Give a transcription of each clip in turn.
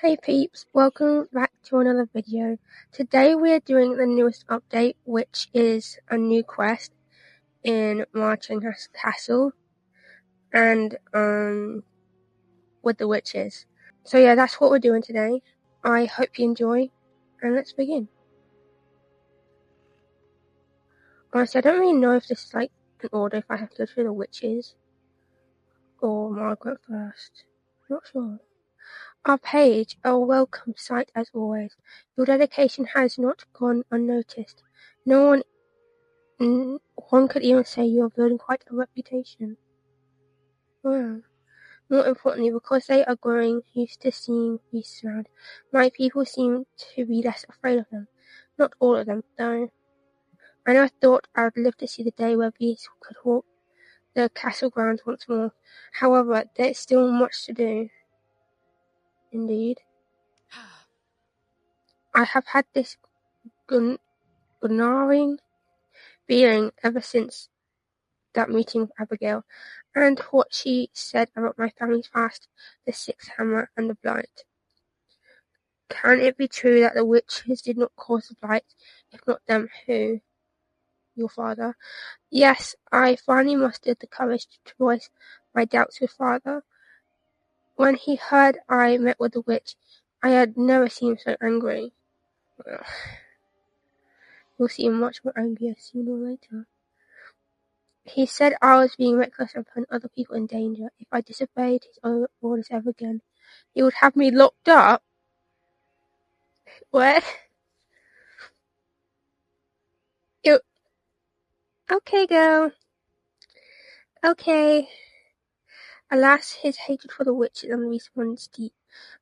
Hey peeps, welcome back to another video. Today we are doing the newest update, which is a new quest in Marching Castle and with the witches. So yeah, that's what we're doing today. I hope you enjoy, and let's begin. Honestly, I don't really know if this is like an order, if I have to go through the witches or Margaret first. Not sure. Our page, a welcome sight as always. Your dedication has not gone unnoticed. One could even say you are building quite a reputation. Wow. More importantly, because they are growing used to seeing beasts around, my people seem to be less afraid of them. Not all of them, though. I never thought I would live to see the day where beasts could walk the castle grounds once more. However, there is still much to do. Indeed. I have had this gnawing feeling ever since that meeting with Abigail, and what she said about my family's past, the Sixth Hammer and the Blight. Can it be true that the witches did not cause the Blight? If not them, who? Your father? Yes, I finally mustered the courage to voice my doubts with father. When he heard I met with the witch, I had never seen him so angry. You'll see him much more angrier sooner or later. He said I was being reckless and putting other people in danger. If I disobeyed his orders ever again, he would have me locked up. What? Okay, girl. Okay. Alas, his hatred for the witches and the recent ones deep.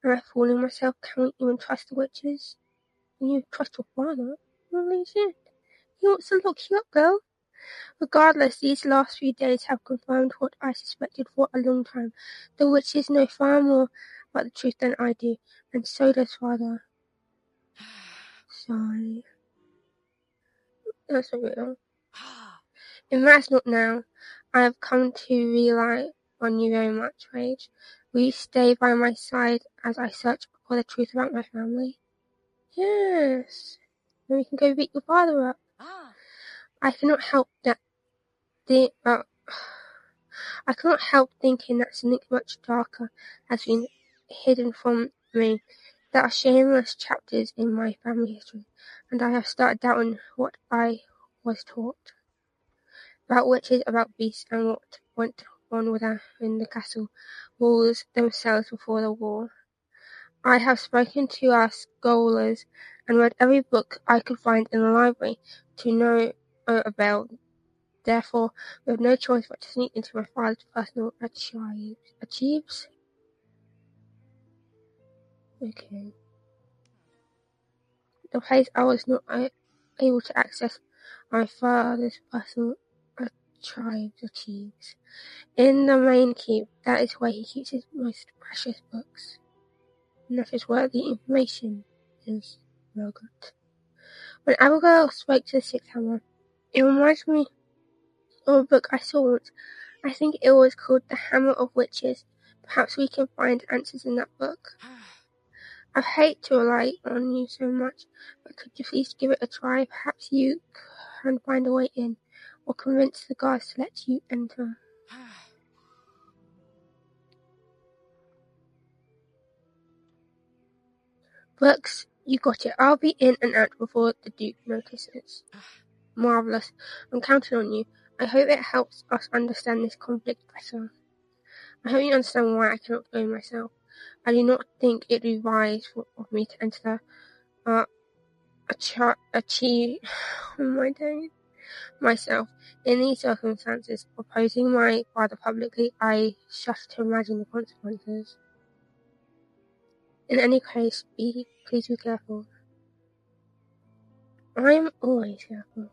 Am I fooling myself? Can we even trust the witches? Can you trust your father? Holy shit. He wants to lock you up, girl. Regardless, these last few days have confirmed what I suspected for a long time. The witches know far more about the truth than I do, and so does father. Sorry. That's not real. It matters not now. I have come to rely on you very much, Rage. Will you stay by my side as I search for the truth about my family? Yes. Then we can go beat your father up. I cannot help thinking that something much darker has been hidden from me. There are shameless chapters in my family history, and I have started doubting what I was taught. About witches, about beasts, and what went on within the castle walls themselves before the war. I have spoken to our scholars and read every book I could find in the library to no avail. Therefore, we have no choice but to sneak into my father's personal archives. Okay. The place I was not able to access my father's personal archives. In the main keep, that is where he keeps his most precious books. And that is where the information is, Margaret. When Abigail spoke to the Sixth Hammer, it reminds me of a book I saw once. I think it was called The Hammer of Witches. Perhaps we can find answers in that book. I hate to rely on you so much, but could you please give it a try? Perhaps you can find a way in, or convince the guards to let you enter. Brooks, you got it. I'll be in and out before the Duke notices. Marvellous. I'm counting on you. I hope it helps us understand this conflict better. I hope you understand why I cannot go myself. I do not think it would be wise of me to enter myself. In these circumstances, opposing my father publicly, I shudder to imagine the consequences. In any case, please be careful. I'm always careful.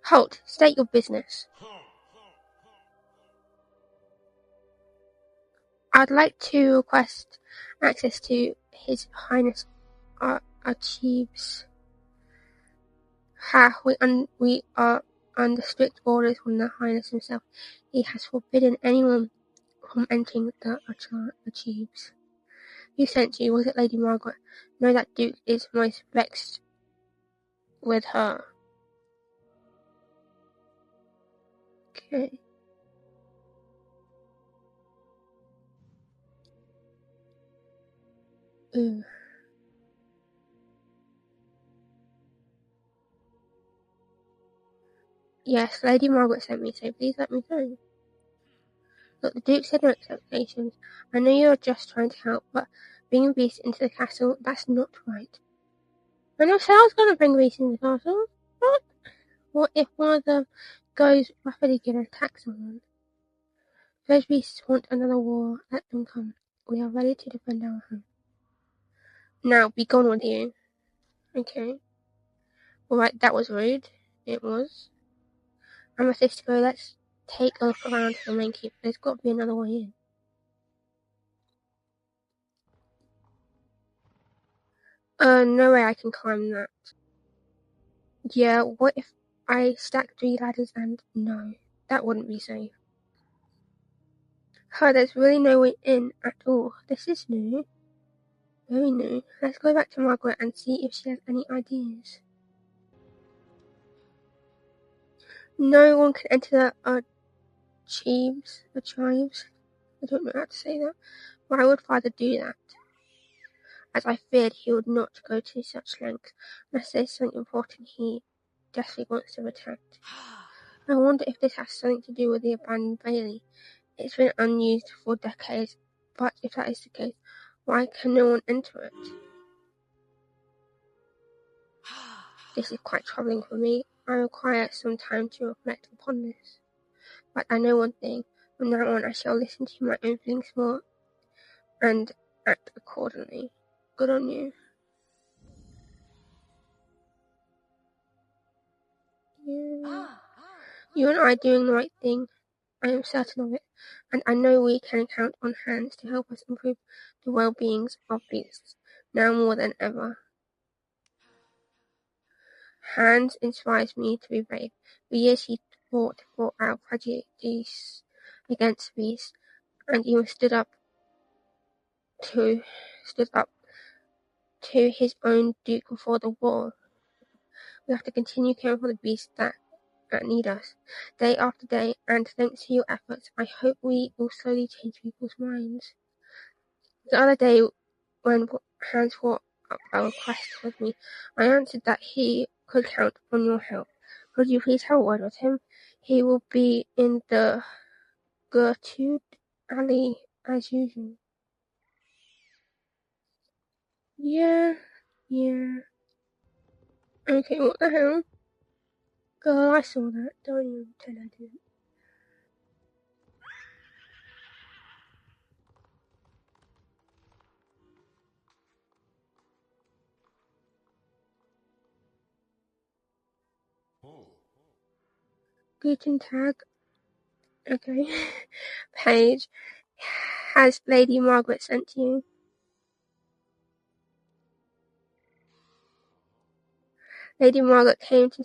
Halt! State your business. I'd like to request access to His Highness archives. We are under strict orders from the Highness himself. He has forbidden anyone from entering the tubes. Who sent you? Was it Lady Margaret? No, that Duke is most vexed with her. Okay. Ooh. Yes, Lady Margaret sent me, so please let me know. Look, the Duke said no expectations. I know you're just trying to help, but bringing beasts into the castle, that's not right. I never said I was going to bring beasts into the castle. What? What if one of them goes rapidly and attacks someone? Those beasts want another war. Let them come. We are ready to defend our home. Now, be gone with you. Okay. Alright, that was rude. It was. I'm a sister go. Let's take a look around the main keep. There's got to be another way in. No way I can climb that. Yeah, what if I stack 3 ladders and no, that wouldn't be safe. There's really no way in at all. This is new. Very new. Let's go back to Margaret and see if she has any ideas. No one can enter the chives. I don't know how to say that. Why would Father do that? As I feared he would not go to such lengths unless there's something important he desperately wants to protect. I wonder if this has something to do with the abandoned Bailey. It's been unused for decades, but if that is the case, why can no one enter it? This is quite troubling for me. I require some time to reflect upon this. But I know one thing. From now on, I shall listen to my own feelings more and act accordingly. Good on you. Yeah. You and I doing the right thing. I am certain of it, and I know we can count on Hans to help us improve the well-beings of beasts, now more than ever. Hans inspires me to be brave. For years he fought for our prejudice against beasts, and even stood up to his own duke before the war. We have to continue caring for the beasts that need us, day after day, and thanks to your efforts, I hope we will slowly change people's minds. The other day, when Hans brought up a request with me, I answered that he could count on your help. Could you please have a word with him? He will be in the Gertrude alley as usual. Yeah. Okay, what the hell? Girl, I saw that. Don't even pretend I didn't. Guten Tag. Okay. Paige, has Lady Margaret sent you? Lady Margaret came to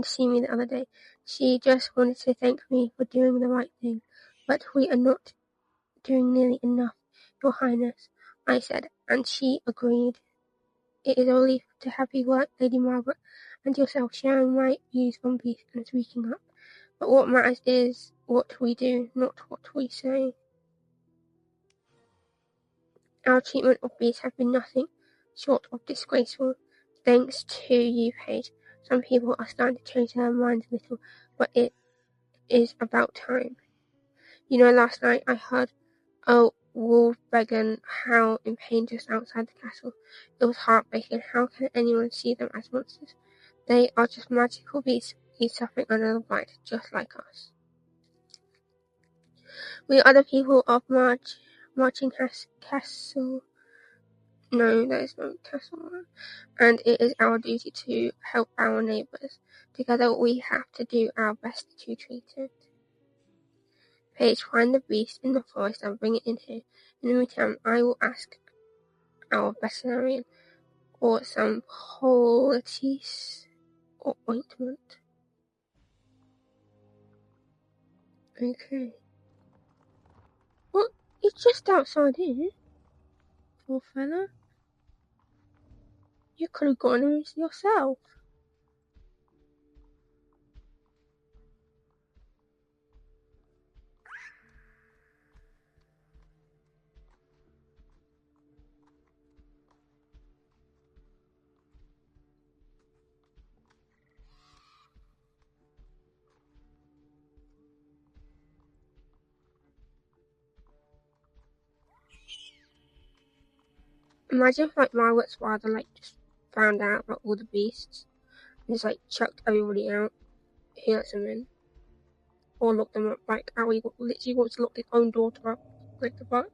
see me the other day. She just wanted to thank me for doing the right thing. But we are not doing nearly enough, Your Highness, I said, and she agreed. It is a relief to have you work, Lady Margaret, and yourself sharing my views on peace and speaking up. But what matters is what we do, not what we say. Our treatment of beasts has been nothing short of disgraceful. Thanks to you, Paige, some people are starting to change their minds a little, but it is about time. You know, last night I heard a wolf beggar howl in pain just outside the castle. It was heartbreaking. How can anyone see them as monsters? They are just magical beasts, suffering under the bite, just like us. We are the people of Marching Castle. No, there is no castle. And it is our duty to help our neighbours. Together we have to do our best to treat it. Paige, find the beast in the forest and bring it in here. In the meantime, I will ask our veterinarian for some poultice or ointment. Okay. He's just outside here. Poor fella. You could have gotten him yourself. Imagine if like Margaret's father like just found out about all the beasts and just like chucked everybody out. He lets them in. Or locked them up, like how he literally wants to lock his own daughter up. Like the fuck?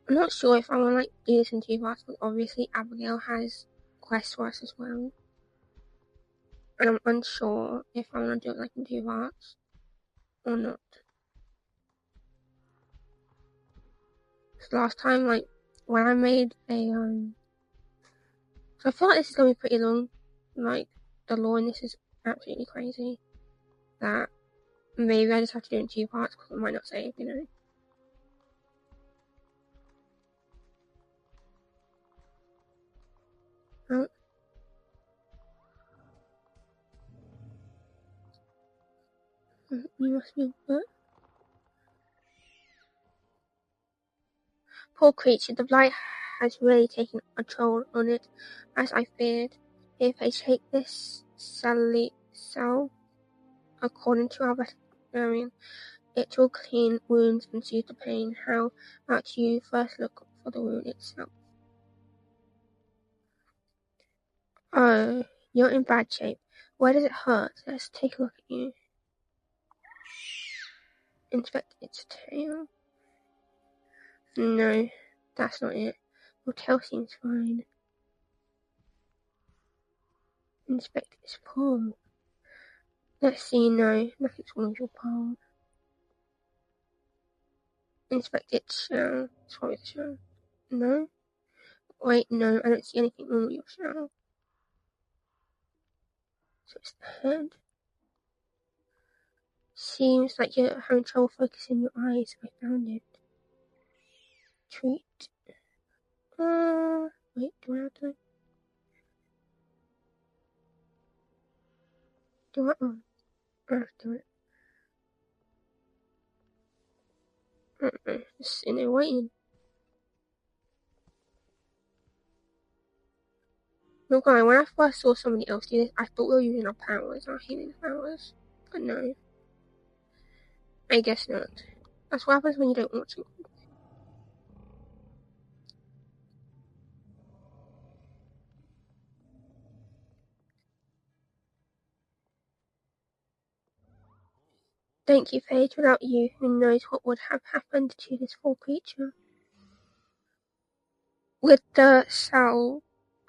I'm not sure if I want to like do this in 2 parts, but obviously Abigail has quests for us as well. And I'm unsure if I want to do it like in 2 parts or not. Because last time, like, when I made a, so I feel like this is going to be pretty long. Like, the lore in this is absolutely crazy. That maybe I just have to do it in 2 parts because I might not save, you know. Oh. You must be what? Poor creature, the blight has really taken a toll on it, as I feared. If I take this cell, according to our veterinarian, it will clean wounds and soothe the pain. How about you first look for the wound itself? Oh, you're in bad shape. Where does it hurt? Let's take a look at you. Inspect its tail. No, that's not it. Your tail seems fine. Inspect its paw. Let's see, no, nothing's wrong with your paw. Inspect its shell. What's wrong with the shell? No? Wait, no, I don't see anything wrong with your shell. So it's the head. Seems like you're having trouble focusing your eyes. I found it. Treat. Wait, do I have to? Do I? Oh, I have to do it. I don't know. Just sitting there waiting. No, guy, when I first saw somebody else do this, I thought we were using our powers, our healing powers. But no. I guess not. That's what happens when you don't want to. Thank you, Paige. Without you, who knows what would have happened to this poor creature. With the salve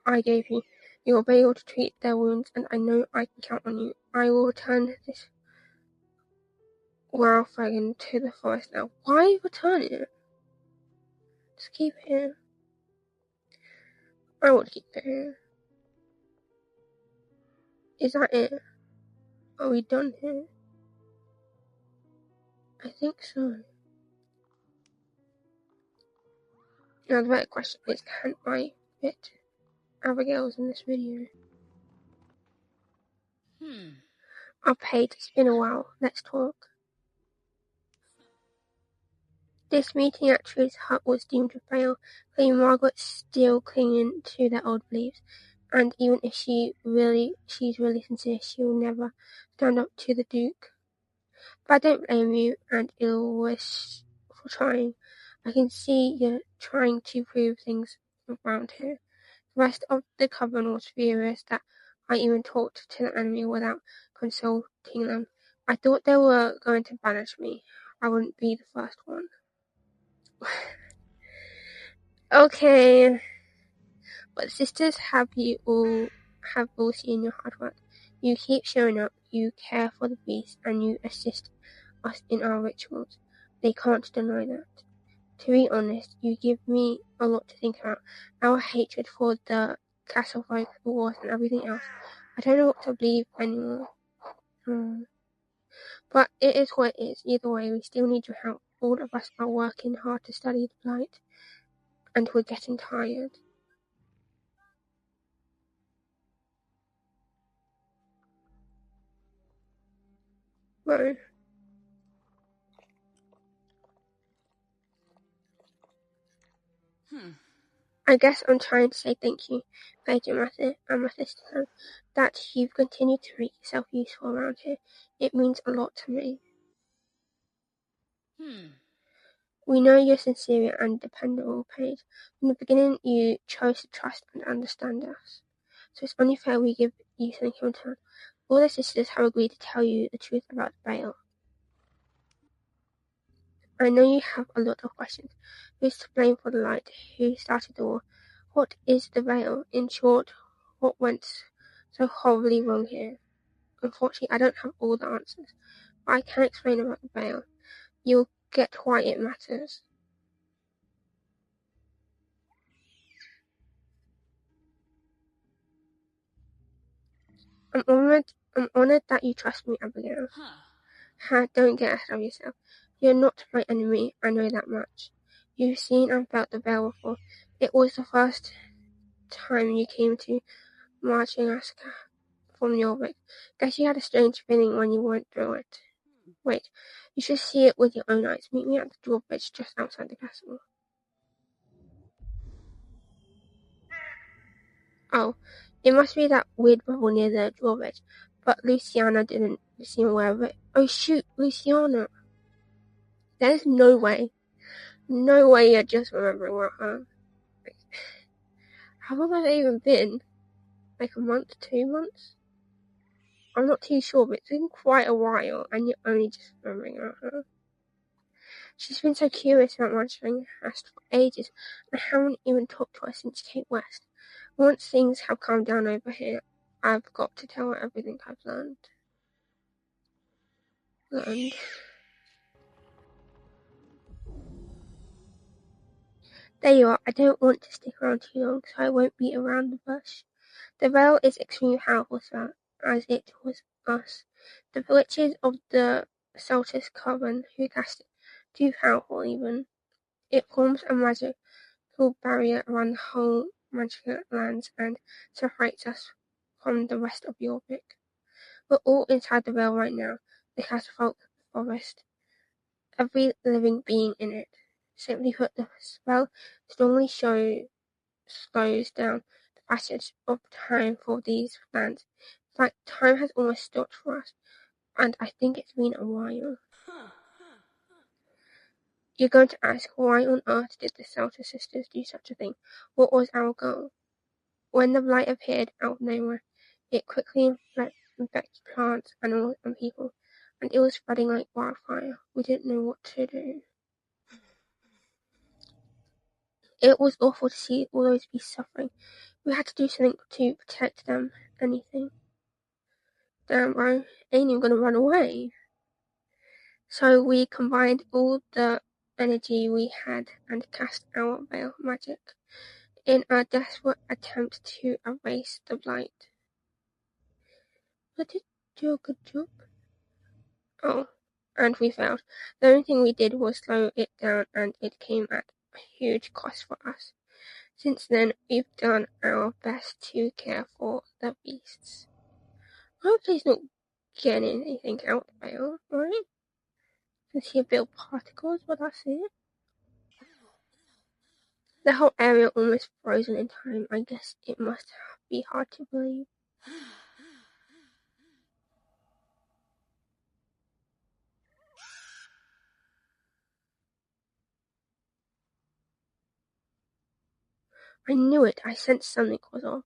I gave you, you will be able to treat their wounds, and I know I can count on you. I will return this wild dragon to the forest now. Why return it? Just keep it here. I would keep it here. Is that it? Are we done here? I think so. Now the better question is, can I fit Abigail's in this video? I've paid, it's been a while, let's talk. This meeting at Truth's hut was doomed to fail, claiming Margaret's still clinging to their old beliefs, and even if she's really sincere, she'll never stand up to the Duke. But I don't blame you and Ilwis for trying. I can see you're trying to prove things around here. The rest of the coven was furious that I even talked to the enemy without consulting them. I thought they were going to banish me. I wouldn't be the first one. Okay, but sisters have all seen your hard work. You keep showing up, you care for the beast, and you assist us in our rituals. They can't deny that. To be honest, you give me a lot to think about. Our hatred for the castle folk, the wars, and everything else. I don't know what to believe anymore. But it is what it is. Either way, we still need your help. All of us are working hard to study the light, and we're getting tired. No. I guess I'm trying to say thank you, Paige and my sister, that you've continued to make yourself useful around here. It means a lot to me. We know you're sincere and dependable, Paige. From the beginning, you chose to trust and understand us. So it's only fair we give you something in return. All the sisters have agreed to tell you the truth about the Veil. I know you have a lot of questions. Who's to blame for the light? Who started the war? What is the Veil? In short, what went so horribly wrong here? Unfortunately, I don't have all the answers, but I can explain about the Veil. You'll get why it matters. I'm honored that you trust me, Abigail. Don't get ahead of yourself. You're not my enemy, I know that much. You've seen and felt the Veil before. It was the first time you came to marching us from Yorvik. Guess you had a strange feeling when you went through it. Wait, you should see it with your own eyes. Meet me at the drawbridge just outside the castle. Oh, it must be that weird bubble near the drawbridge. But Luciana didn't seem aware of it. Oh shoot, Luciana! There's no way you're just remembering about her. How long has it even been? Like a month, 2 months? I'm not too sure, but it's been quite a while, and you're only just remembering about her. She's been so curious about mentioning us for ages, and I haven't even talked to her since she came west. Once things have calmed down over here, I've got to tell her everything I've learned. There you are. I don't want to stick around too long, so I won't beat around the bush. The Veil is extremely powerful, as it was us. The witches of the Celtic Coven who cast it, too powerful even. It forms a magical barrier around the whole magical lands and separates us from the rest of Yorvik. We're all inside the Veil right now, the Castle Forest, every living being in it. Simply put, the spell strongly slows down the passage of time for these lands. In fact, time has almost stopped for us, and I think it's been a while. You're going to ask, why on earth did the Celtic sisters do such a thing? What was our goal? When the blight appeared out of nowhere, it quickly infected plants, animals, and people, and it was spreading like wildfire. We didn't know what to do. It was awful to see all those beasts suffering. We had to do something to protect them. Anything. Damn, bro. Ain't even gonna run away. So we combined all the energy we had and cast our veil magic in a desperate attempt to erase the blight. But did you do a good job? Oh, and we failed. The only thing we did was slow it down, and it came at a huge cost for us. Since then, we've done our best to care for the beasts. Hopefully he's not getting anything out of bail, right? Since he built particles, but that's it. The whole area almost frozen in time. I guess it must be hard to believe. I knew it. I sensed something was off.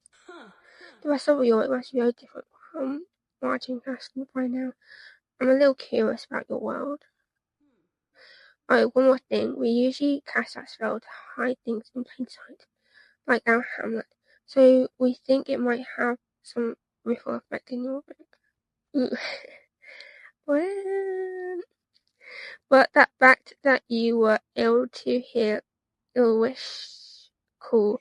The rest of you, it must be very different from watching Aston by now. I'm a little curious about your world. Oh, one more thing. We usually cast that spell to hide things in plain sight, like our hamlet. So we think it might have some ripple effect in your book. But that fact that you were able to hear Ilwish call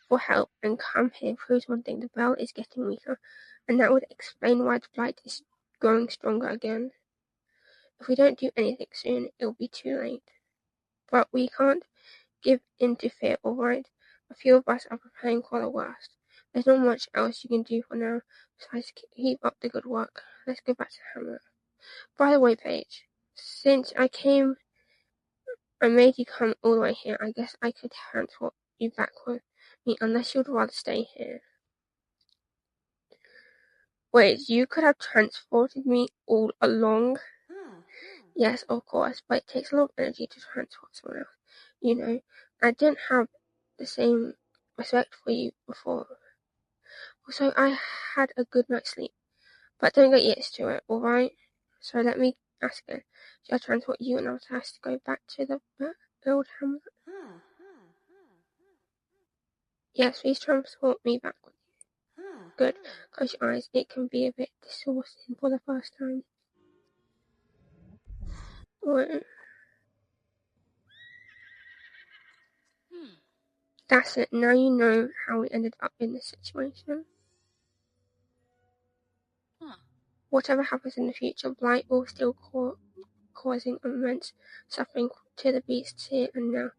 for help and come here proves one thing: the bell is getting weaker, and that would explain why the blight is growing stronger again. If we don't do anything soon, it'll be too late. But we can't give in to fear, alright? A few of us are preparing for the worst. There's not much else you can do for now, besides keep up the good work. Let's go back to Hamlet. By the way, Paige, since I made you come all the way here, I guess I could transport you back with me, unless you'd rather stay here. Wait, you could have transported me all along? Yes, of course, but it takes a lot of energy to transport someone else. You know, I didn't have the same respect for you before. Also, I had a good night's sleep, but don't get used to it, alright? So let me ask again. Shall I transport you and I'll have to go back to the old hamlet? Yes, please transport me back with you. Good. Close your eyes. It can be a bit disorienting for the first time. That's it. Now you know how we ended up in this situation. Whatever happens in the future, blight will still causing immense suffering to the beasts here and now.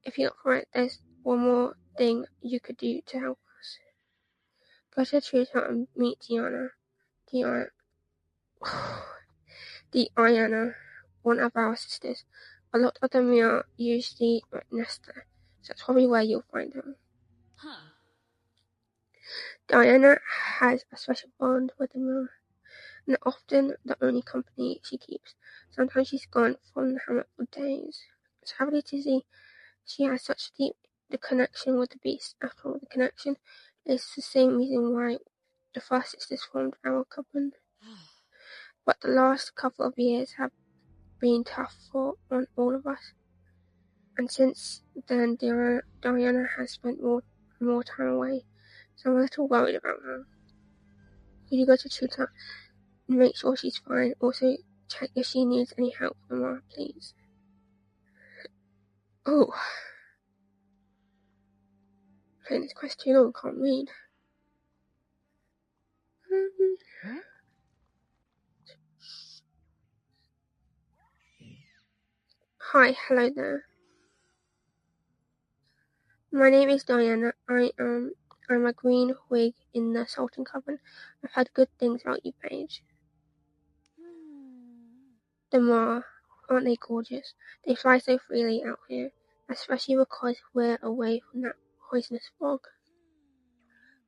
If you're up for it, there's one more thing you could do to help us. Go to the treetop and meet Diana, one of our sisters. A lot of them are usually nest there, so that's probably where you'll find them. Diana has a special bond with the mirror, and often the only company she keeps. Sometimes she's gone from the hamlet for days. It's happy to see she has such deep connection with the beast. After all, the connection is the same reason why the first sisters formed our coven. But the last couple of years have been tough on all of us. And since then, Diana has spent more time away, so I'm a little worried about her. Could you go to Tutor and make sure she's fine? Also, check if she needs any help from her, please. Oh. Playing this quest too long, can't read. Hi, hello there. My name is Diana. I'm a green wig in the Sultan Coven. I've heard good things about you, Paige. The Mar, aren't they gorgeous? They fly so freely out here, especially because we're away from that poisonous fog.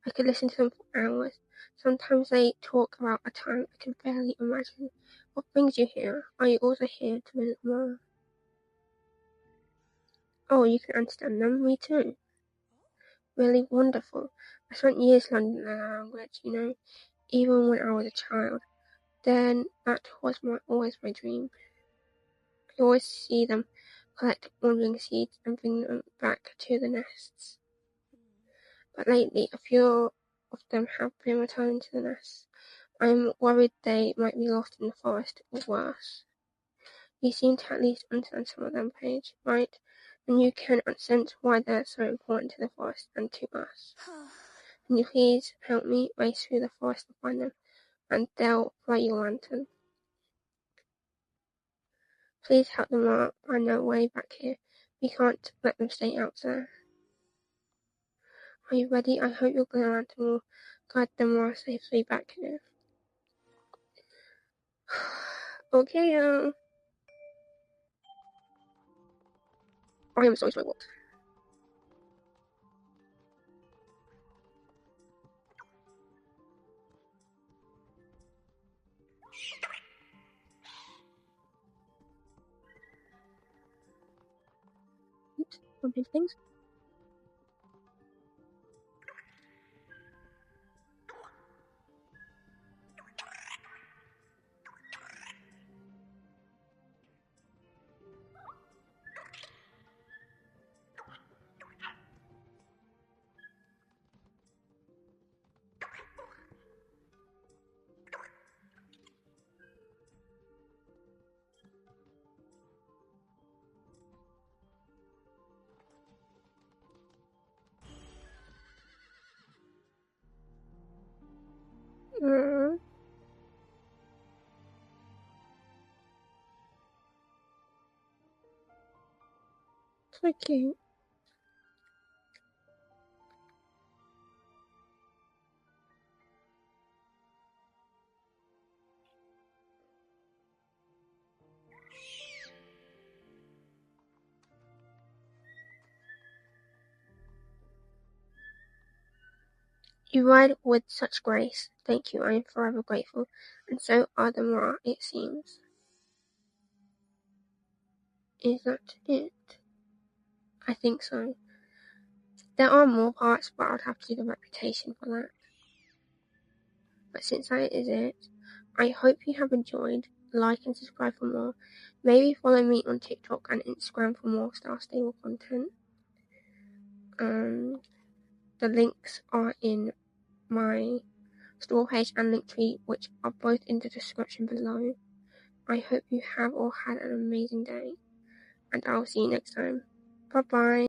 I could listen to them for hours. Sometimes they talk about a time I can barely imagine. What brings you here? Are you also here to visit Mar? Oh, you can understand them? Me too. Really wonderful. I spent years learning their language, even when I was a child. Then that was always my dream. I always see them collect wandering seeds and bring them back to the nests. But lately, a few of them have been returning to the nests. I'm worried they might be lost in the forest, or worse. You seem to at least understand some of them, Paige, right? And you can sense why they're so important to the forest and to us. Can you please help me race through the forest and find them, and they'll light your lantern? Please help them out. Find their way back here. We can't let them stay out there. Are you ready? I hope your good lantern will guide them more safely back here. Okay, I am so sorry. What? Oops, don't change things. So cute. You ride with such grace. Thank you, I am forever grateful. And so are the Mara, it seems. Is that it? I think so. There are more parts, but I'd have to do the reputation for that. But since that is it, I hope you have enjoyed. Like and subscribe for more. Maybe follow me on TikTok and Instagram for more Star Stable content. The links are in my store page and Linktree, which are both in the description below. I hope you have all had an amazing day, and I'll see you next time. Bye bye.